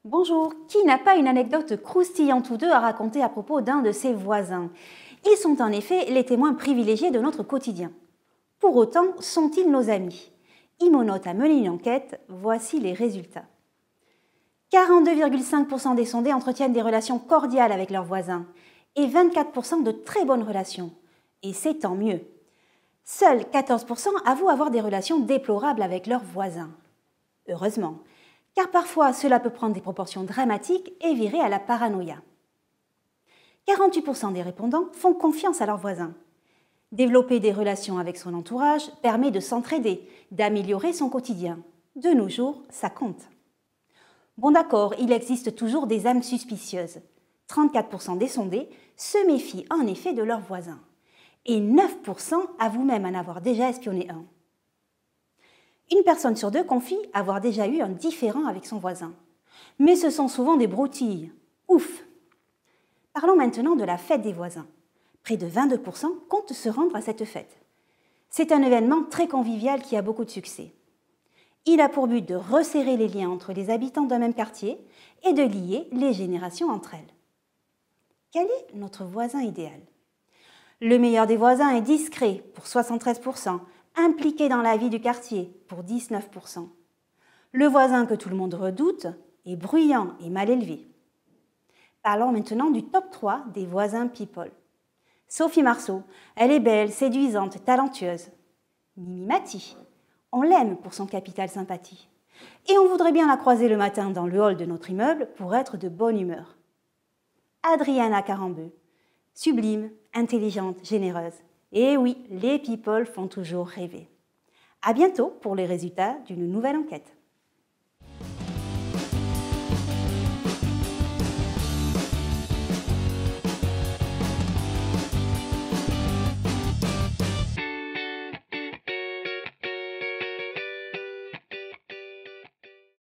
Bonjour, qui n'a pas une anecdote croustillante ou deux à raconter à propos d'un de ses voisins? Ils sont en effet les témoins privilégiés de notre quotidien. Pour autant, sont-ils nos amis? Imonote a mené une enquête, voici les résultats. 42,5% des sondés entretiennent des relations cordiales avec leurs voisins et 24% de très bonnes relations. Et c'est tant mieux. Seuls 14% avouent avoir des relations déplorables avec leurs voisins. Heureusement, car parfois cela peut prendre des proportions dramatiques et virer à la paranoïa. 48% des répondants font confiance à leurs voisins. Développer des relations avec son entourage permet de s'entraider, d'améliorer son quotidien. De nos jours, ça compte. Bon d'accord, il existe toujours des âmes suspicieuses. 34% des sondés se méfient en effet de leurs voisins. Et 9% avouent même en avoir déjà espionné un. Une personne sur deux confie avoir déjà eu un différend avec son voisin. Mais ce sont souvent des broutilles. Ouf! Parlons maintenant de la fête des voisins. Près de 22% comptent se rendre à cette fête. C'est un événement très convivial qui a beaucoup de succès. Il a pour but de resserrer les liens entre les habitants d'un même quartier et de lier les générations entre elles. Quel est notre voisin idéal? Le meilleur des voisins est discret pour 73%, impliqué dans la vie du quartier pour 19%. Le voisin que tout le monde redoute est bruyant et mal élevé. Parlons maintenant du top 3 des voisins people. Sophie Marceau, elle est belle, séduisante, talentueuse. Mimi Mati, on l'aime pour son capital sympathie. Et on voudrait bien la croiser le matin dans le hall de notre immeuble pour être de bonne humeur. Adriana Carambeu, sublime, intelligente, généreuse. Et oui, les people font toujours rêver. À bientôt pour les résultats d'une nouvelle enquête.